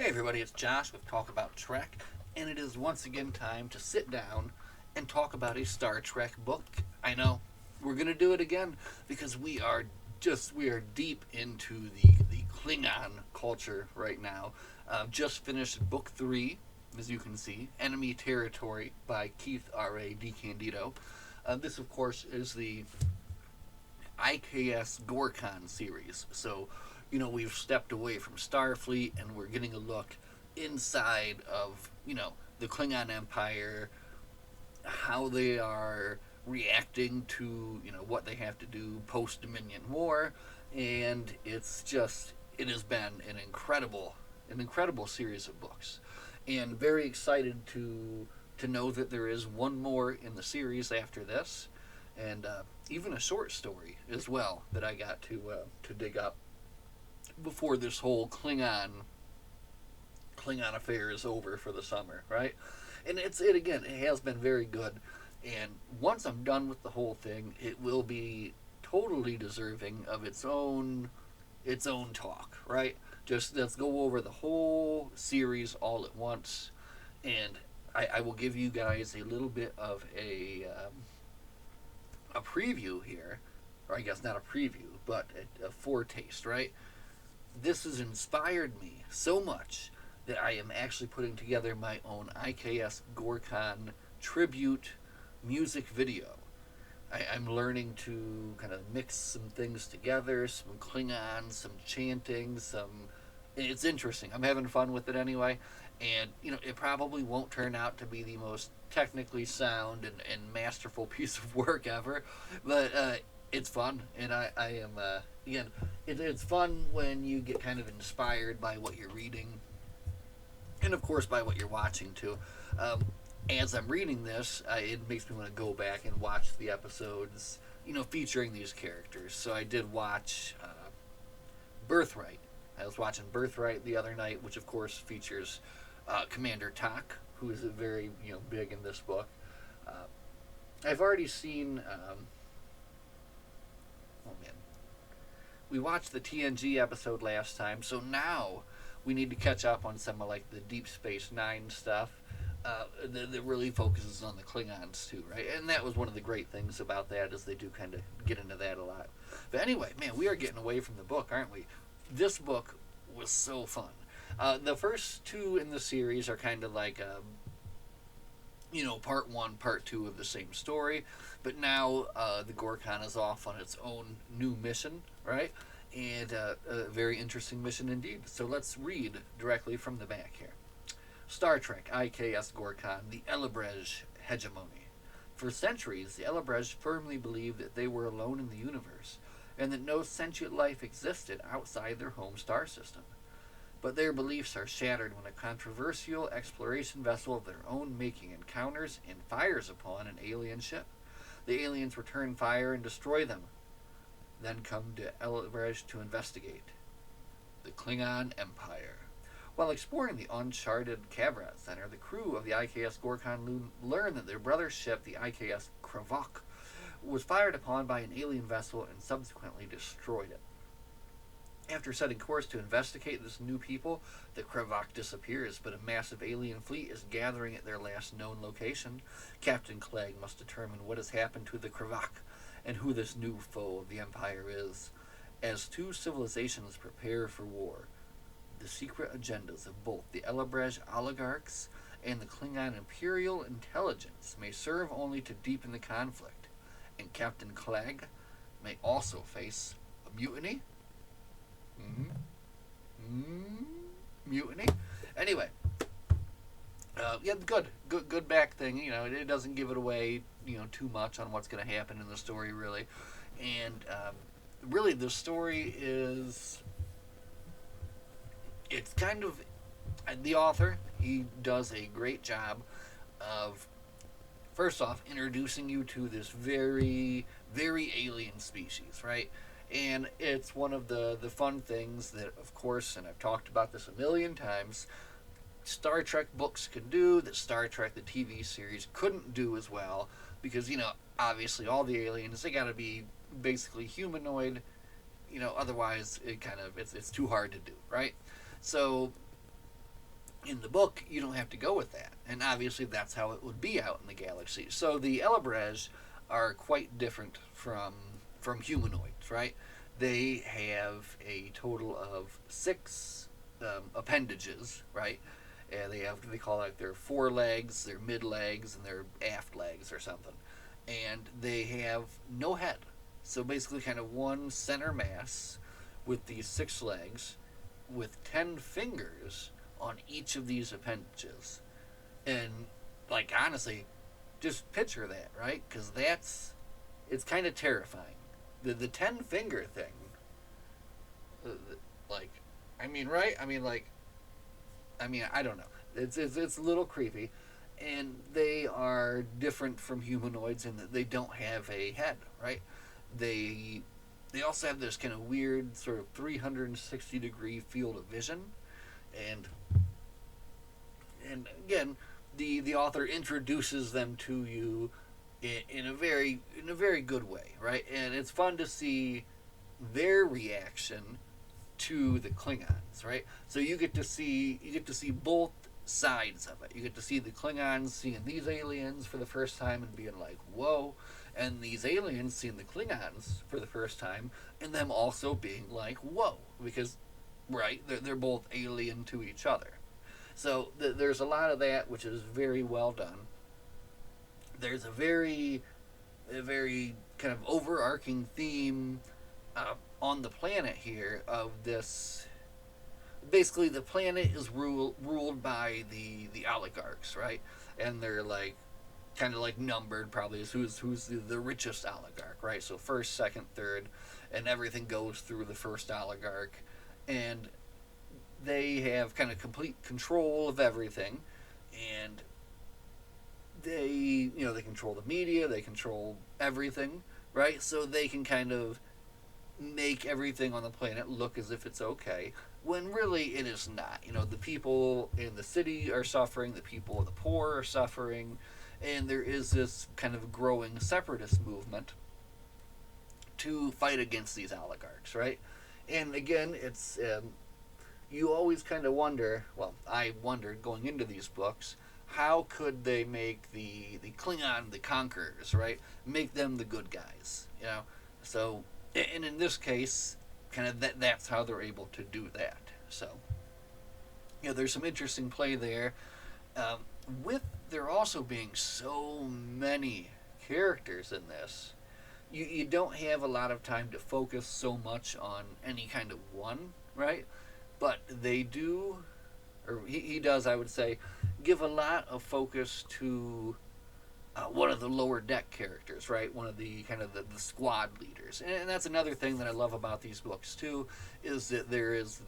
Hey everybody, it's Josh with Talk About Trek, and it is once again time to sit down and talk about a Star Trek book. I know we're gonna do it again because we are deep into the Klingon culture right now. Just finished book three, as you can see, Enemy Territory by Keith R.A. DeCandido. This, of course, is the IKS Gorkon series. So, we've stepped away from Starfleet and we're getting a look inside of, the Klingon Empire, how they are reacting to, what they have to do post Dominion War. And it has been an incredible series of books. And very excited to know that there is one more in the series after this, and even a short story as well that I got to dig up before this whole Klingon affair is over for the summer, right? And it has been very good. And once I'm done with the whole thing, it will be totally deserving of its own talk, right? Just let's go over the whole series all at once, and I will give you guys a little bit of a preview here, or I guess not a preview, but a foretaste, right? This has inspired me so much that I am actually putting together my own IKS Gorkon tribute music video. I'm learning to kind of mix some things together, some Klingon, some chanting, some. It's interesting. I'm having fun with it anyway, and it probably won't turn out to be the most technically sound and masterful piece of work ever, but it's fun, and I am again. It's fun when you get kind of inspired by what you're reading, and of course by what you're watching too. As I'm reading this, it makes me want to go back and watch the episodes, featuring these characters. So I did watch Birthright. I was watching Birthright the other night, which of course features Commander Tak, who is very big in this book. Uh, I've already seen. Oh man, we watched the TNG episode last time, so now we need to catch up on some of like the Deep Space Nine stuff. That really focuses on the Klingons too, right? And that was one of the great things about that, is they do kind of get into that a lot. But anyway, man, we are getting away from the book, aren't we? This book was so fun. The first two in the series are kind of like part one, part two of the same story, but now the Gorkon is off on its own new mission, right? And a very interesting mission indeed. So let's read directly from the back here. Star Trek IKS Gorkon, the Elebrej Hegemony. For centuries, the Elebrej firmly believed that they were alone in the universe, and that no sentient life existed outside their home star system. But their beliefs are shattered when a controversial exploration vessel of their own making encounters and fires upon an alien ship. The aliens return fire and destroy them, then come to Elebrej to investigate. The Klingon Empire. While exploring the uncharted Kavrat Center, the crew of the IKS Gorkon learned that their brother ship, the IKS Kravok, was fired upon by an alien vessel and subsequently destroyed it. After setting course to investigate this new people, the Kravok disappears, but a massive alien fleet is gathering at their last known location. Captain Clegg must determine what has happened to the Kravok and who this new foe of the Empire is. As two civilizations prepare for war, the secret agendas of both the Elebrej oligarchs and the Klingon Imperial intelligence may serve only to deepen the conflict, and Captain Clegg may also face a mutiny. Mutiny. Anyway, yeah, good back thing. It doesn't give it away, too much on what's going to happen in the story, really, and really the story is. It's kind of the author. He does a great job of, first off, introducing you to this very, very alien species, right? And it's one of the fun things that, of course, and I've talked about this a million times, Star Trek books can do that Star Trek the TV series couldn't do as well, because obviously all the aliens, they got to be basically humanoid. Otherwise it's too hard to do, right? So In the book, you don't have to go with that, and obviously that's how it would be out in the galaxy. So the Elebrej are quite different from humanoids, right? They have a total of six appendages, right? And they call it their forelegs, their mid legs, and their aft legs or something. And they have no head. So basically, kind of one center mass with these six legs, with 10 fingers on each of these appendages. And, like, honestly, just picture that, right? Because it's kind of terrifying. The 10 finger thing, uh, like, I mean, right? I don't know. It's a little creepy. And they are different from humanoids in that they don't have a head, right? They they also have this kind of weird sort of 360-degree field of vision, and again, the author introduces them to you in a very good way, right? And it's fun to see their reaction to the Klingons, right? So you get to see both sides of it. You get to see the Klingons seeing these aliens for the first time and being like, "Whoa," and these aliens seeing the Klingons for the first time and them also being like, "Whoa," because right, they're both alien to each other. So there's a lot of that, which is very well done. There's a very kind of overarching theme on the planet here of this. Basically, the planet is ruled by the oligarchs, right? And they're like kind of like numbered probably as who's the richest oligarch, right? So first, second, third, and everything goes through the first oligarch, and they have kind of complete control of everything, and they control the media, they control everything, right? So they can kind of make everything on the planet look as if it's okay when really it is not. The people in the city are suffering, the people of the poor are suffering, and there is this kind of growing separatist movement to fight against these oligarchs, right? And again, it's you always kind of wonder. Well, I wondered going into these books, how could they make the Klingon the conquerors, right? Make them the good guys. So, and in this case, kind of that's how they're able to do that. So, there's some interesting play there. Um, with there also being so many characters in this, you don't have a lot of time to focus so much on any kind of one, right? But they do, or he does, I would say, give a lot of focus to one of the lower deck characters, right? One of the kind of the squad leaders, and that's another thing that I love about these books too, is that there is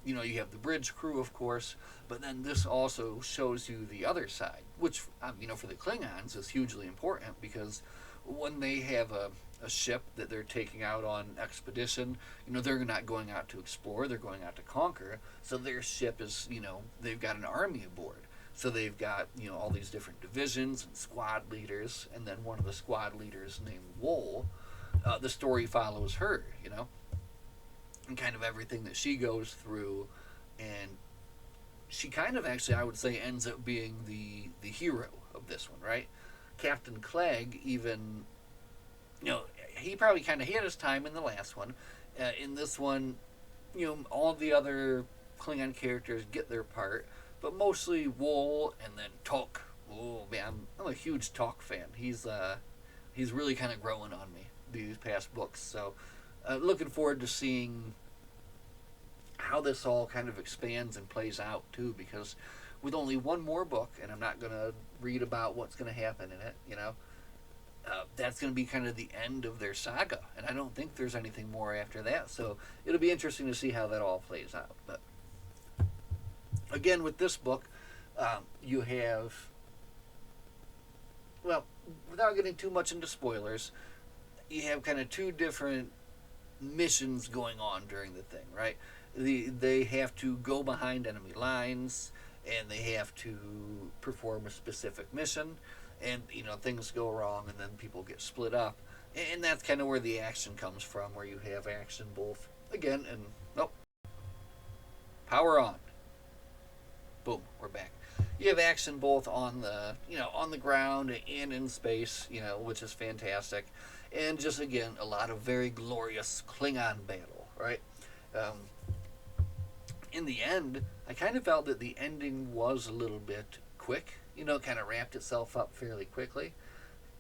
you have the bridge crew, of course, but then this also shows you the other side, which for the Klingons is hugely important because when they have a ship that they're taking out on expedition, they're not going out to explore, they're going out to conquer. So their ship is, they've got an army aboard. So they've got, all these different divisions and squad leaders, and then one of the squad leaders named Wool, the story follows her, and kind of everything that she goes through, and she kind of actually, I would say, ends up being the hero of this one, right? Captain Clegg even, he probably kind of had his time in the last one. In this one, all the other Klingon characters get their part, but mostly Wool and then Tok. Oh man, I'm a huge Tok fan. He's really kind of growing on me these past books. So looking forward to seeing how this all kind of expands and plays out too, because with only one more book, and I'm not going to read about what's going to happen in it, that's going to be kind of the end of their saga, and I don't think there's anything more after that. So it'll be interesting to see how that all plays out. But again, with this book, you have, well, without getting too much into spoilers, you have kind of two different missions going on during the thing, right? They have to go behind enemy lines, and they have to perform a specific mission, and things go wrong, and then people get split up, and that's kind of where the action comes from, where you have action both again and nope, power on, boom, we're back. You have action both on the on the ground and in space, which is fantastic, and just again a lot of very glorious Klingon battle, right? Um, in the end, I kind of felt that the ending was a little bit quick. Kind of wrapped itself up fairly quickly,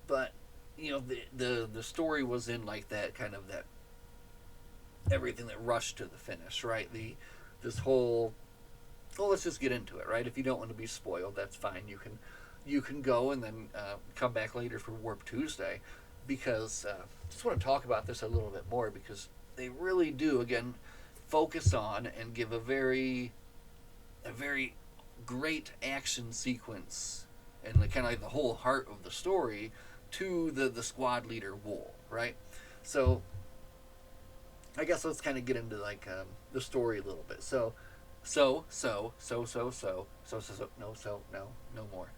but the story was in like that kind of that everything that rushed to the finish, right? This whole well, let's just get into it, right? If you don't want to be spoiled, that's fine. You can go and then come back later for Warp Tuesday, because just want to talk about this a little bit more, because they really do again focus on and give a very great action sequence and kind of like the whole heart of the story to the squad leader Wool, right? So I guess let's kind of get into like the story a little bit. No more.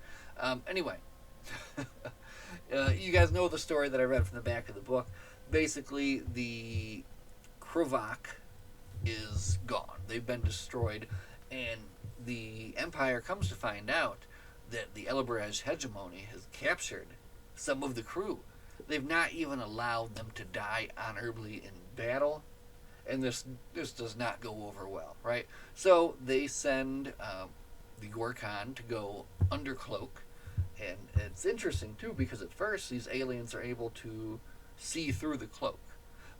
Anyway, you guys know the story that I read from the back of the book. Basically, the Krovak is gone. They've been destroyed, and the Empire comes to find out that the Elabrej hegemony has captured some of the crew. They've not even allowed them to die honorably in battle, and this does not go over well, right? So they send the Gorkon to go undercloak, and it's interesting too because at first these aliens are able to see through the cloak,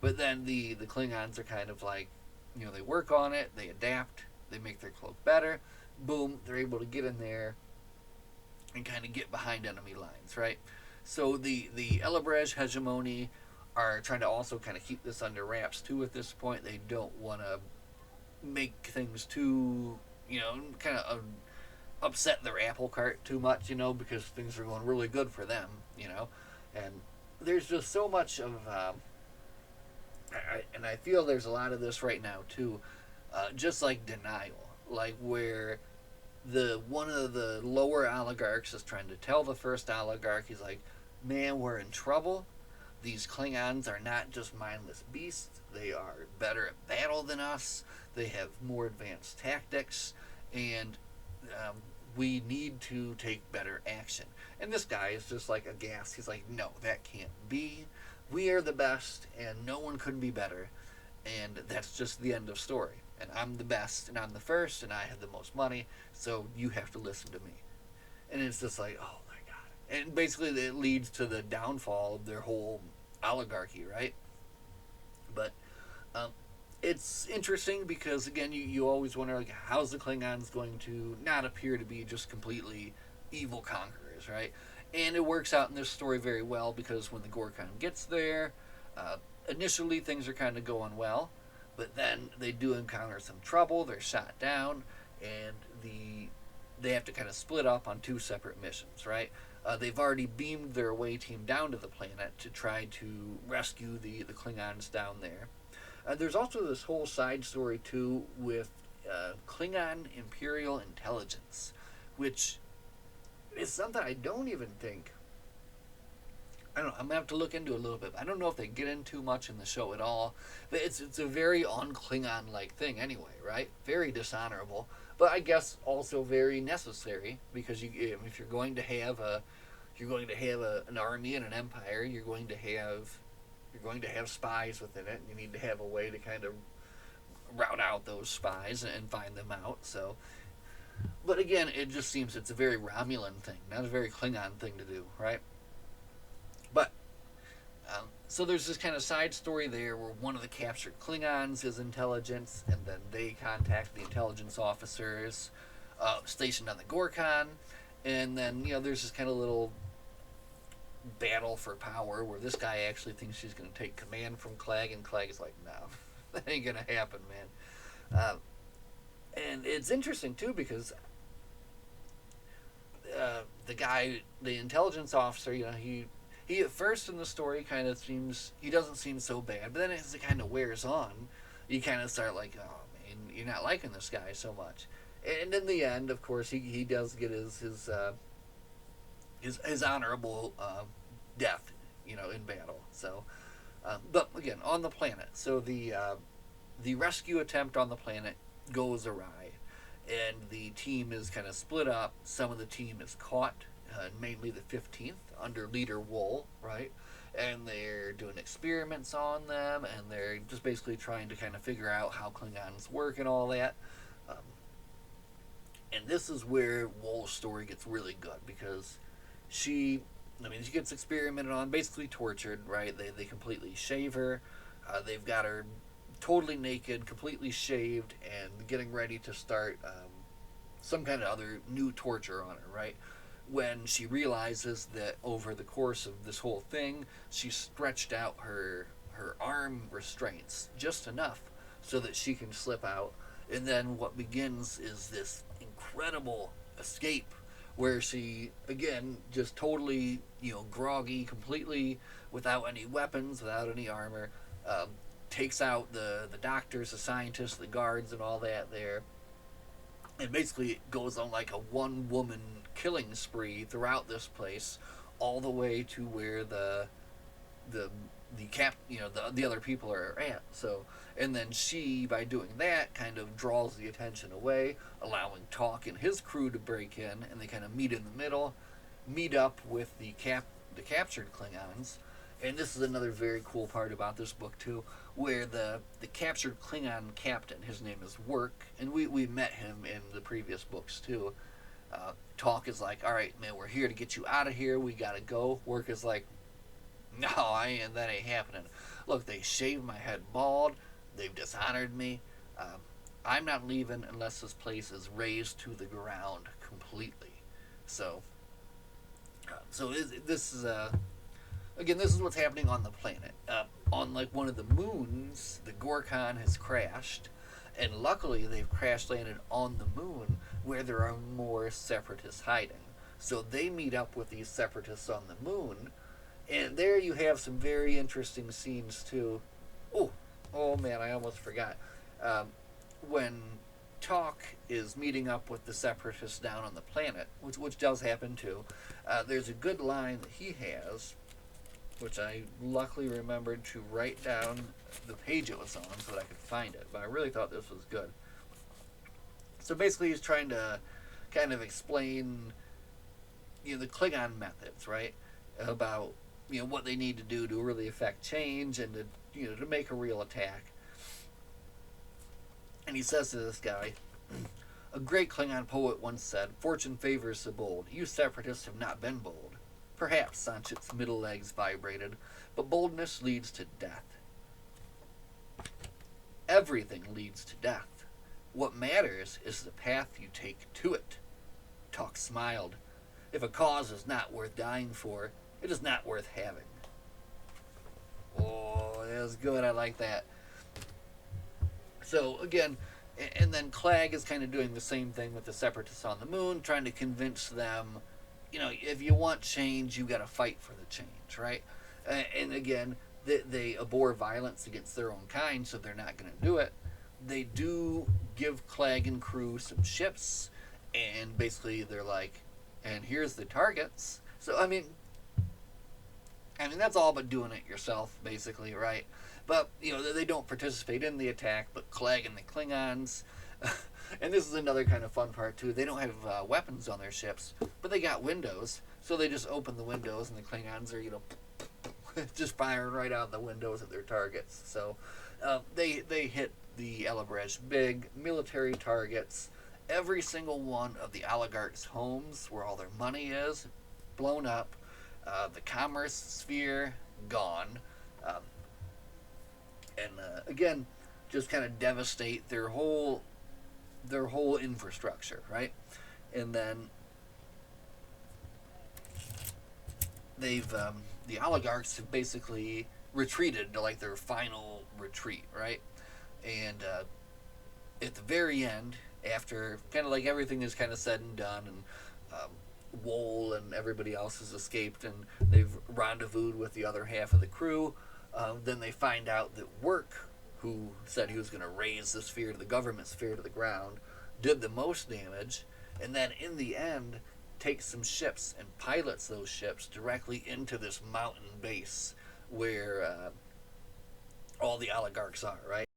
but then the Klingons are kind of like, they work on it, they adapt, they make their cloak better, boom, they're able to get in there and kind of get behind enemy lines, right? So the Elabrej hegemony are trying to also kind of keep this under wraps too at this point. They don't want to make things too, kind of upset their apple cart too much, because things are going really good for them, and there's just so much of, and I feel there's a lot of this right now too, just like denial, like where one of the lower oligarchs is trying to tell the first oligarch, he's like, man, we're in trouble. These Klingons are not just mindless beasts. They are better at battle than us. They have more advanced tactics, and we need to take better action. And this guy is just like aghast. He's like, no, that can't be. We are the best, and no one could be better. And that's just the end of story. And I'm the best, and I'm the first, and I have the most money, so you have to listen to me. And it's just like, oh my God. And basically it leads to the downfall of their whole oligarchy, right? But it's interesting because, again, you always wonder, like, how's the Klingons going to not appear to be just completely evil conquerors, right? And it works out in this story very well because when the Gorkon gets there, initially things are kind of going well, but then they do encounter some trouble. They're shot down, and they have to kind of split up on two separate missions, right? They've already beamed their away team down to the planet to try to rescue the Klingons down there. There's also this whole side story, too, with Klingon Imperial Intelligence, which is something I don't even think... I don't know, I'm going to have to look into it a little bit. I don't know if they get into much in the show at all. But it's a very un-Klingon-like thing anyway, right? Very dishonorable. But I guess also very necessary, because if you're going to have an army and an empire, you're going to have spies within it, and you need to have a way to kind of route out those spies and find them out. So, but again, it just seems it's a very Romulan thing, not a very Klingon thing to do, right? But so there's this kind of side story there where one of the captured Klingons is intelligence, and then they contact the intelligence officers stationed on the Gorkon, and then there's this kind of little battle for power where this guy actually thinks he's going to take command from Clegg, and Clegg is like, no, that ain't going to happen, man. And it's interesting too because the intelligence officer, he at first in the story kind of he doesn't seem so bad, but then as it kind of wears on, you kind of start like, oh man, you're not liking this guy so much. And in the end, of course, he does get his honorable death, in battle. So, but again, on the planet, so the rescue attempt on the planet goes awry, and the team is kind of split up. Some of the team is caught, mainly the 15th, under leader Wool, right? And they're doing experiments on them, and they're just basically trying to kind of figure out how Klingons work and all that. Um, and this is where Wool's story gets really good because she gets experimented on, basically tortured, right? They completely shave her. They've got her totally naked, completely shaved, and getting ready to start some kind of other new torture on her, right? When she realizes that over the course of this whole thing, she stretched out her arm restraints just enough so that she can slip out. And then what begins is this incredible escape where she again just totally groggy, completely without any weapons, without any armor, um, takes out the doctors, the scientists, the guards, and all that there, and basically goes on like a one woman killing spree throughout this place, all the way to where the the other people are at. So, and then she, by doing that, kind of draws the attention away, allowing Talk and his crew to break in, and they kind of meet in the middle, meet up with the captured Klingons. And this is another very cool part about this book too, where the captured Klingon captain, his name is Work, and we met him in the previous books too. Talk is like, all right, man, we're here to get you out of here. We gotta go. Work is like, no, that ain't happening. Look, they shaved my head bald. They've dishonored me. I'm not leaving unless this place is razed to the ground completely. So, this is again, this is what's happening on the planet. On like one of the moons, the Gorkon has crashed, and luckily they've crash landed on the moon where there are more separatists hiding. So they meet up with these separatists on the moon, and there you have some very interesting scenes too. Oh man, I almost forgot. When Talk is meeting up with the separatists down on the planet, which does happen too, there's a good line that he has, which I luckily remembered to write down the page it was on so that I could find it. But I really thought this was good. So basically, he's trying to kind of explain, the Klingon methods, right? About what they need to do to really affect change and to make a real attack. And he says to this guy, a great Klingon poet once said, "Fortune favors the bold. You separatists have not been bold." Perhaps Sanchit's middle legs vibrated, but boldness leads to death. Everything leads to death. What matters is the path you take to it. Talk smiled. If a cause is not worth dying for, it is not worth having. Oh, that was good. I like that. So, again, and then Clag is kind of doing the same thing with the Separatists on the moon, trying to convince them, if you want change, you got to fight for the change, right? And again, they abhor violence against their own kind, so they're not going to do it. They do give Clag and crew some ships, and basically they're like, and here's the targets. So, I mean, that's all but doing it yourself, basically, right? But, they don't participate in the attack, but Clag and the Klingons, and this is another kind of fun part, too. They don't have weapons on their ships, but they got windows, so they just open the windows, and the Klingons are, just firing right out the windows at their targets. So they hit the Elabrej big military targets. Every single one of the oligarchs' homes, where all their money is, blown up. The commerce sphere, gone. Again, just kind of devastate their whole infrastructure, right? And then they've the oligarchs have basically retreated to like their final retreat, right? And at the very end, after kind of like everything is kind of said and done, and Wool and everybody else has escaped, and they've rendezvoused with the other half of the crew. Then they find out that Work, who said he was going to raise the sphere, the government sphere, to the ground, did the most damage, and then in the end takes some ships and pilots those ships directly into this mountain base where all the oligarchs are, right?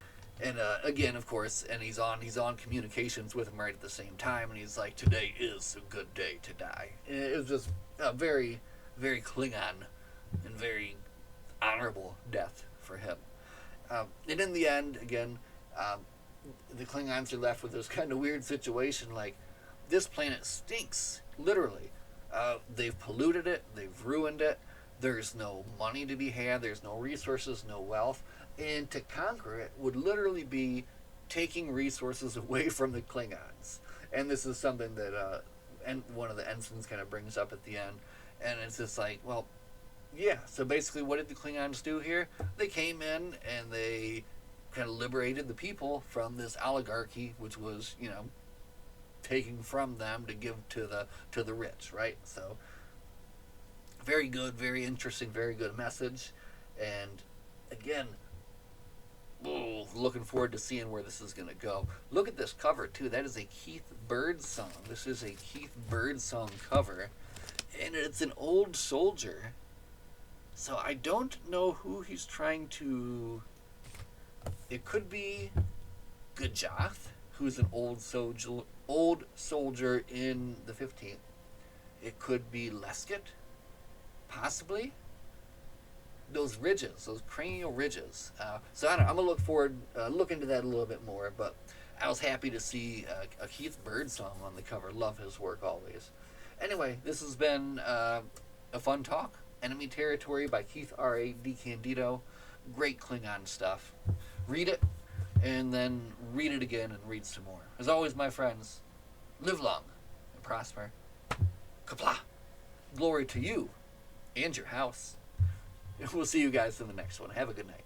And again, of course, and he's on communications with him right at the same time, and he's like, "Today is a good day to die." And it was just a very, very Klingon and very honorable death for him. And in the end, again, um, the Klingons are left with this kind of weird situation. Like, this planet stinks, literally. They've polluted it. They've ruined it. There's no money to be had. There's no resources, no wealth. And to conquer it would literally be taking resources away from the Klingons. And this is something that and one of the ensigns kind of brings up at the end. And it's just like, well, yeah. So basically, what did the Klingons do here? They came in and they kind of liberated the people from this oligarchy, which was, taking from them to give to the rich, right? So very good, very interesting, very good message. And again, looking forward to seeing where this is going to go. Look at this cover too. That is a Keith Birdsong. This is a Keith Birdsong cover, and it's an old soldier. So I don't know who he's trying to. It could be Gajoth, who's an old soldier in the 15th. It could be Lesket, possibly. Those ridges, those cranial ridges. So I don't know, I'm gonna look into that a little bit more. But I was happy to see a Keith Birdsong on the cover. Love his work always. Anyway, this has been a fun talk. Enemy Territory by Keith R.A. DiCandido. Great Klingon stuff. Read it, and then read it again and read some more. As always, my friends, live long and prosper. Qapla'. Glory to you and your house. We'll see you guys in the next one. Have a good night.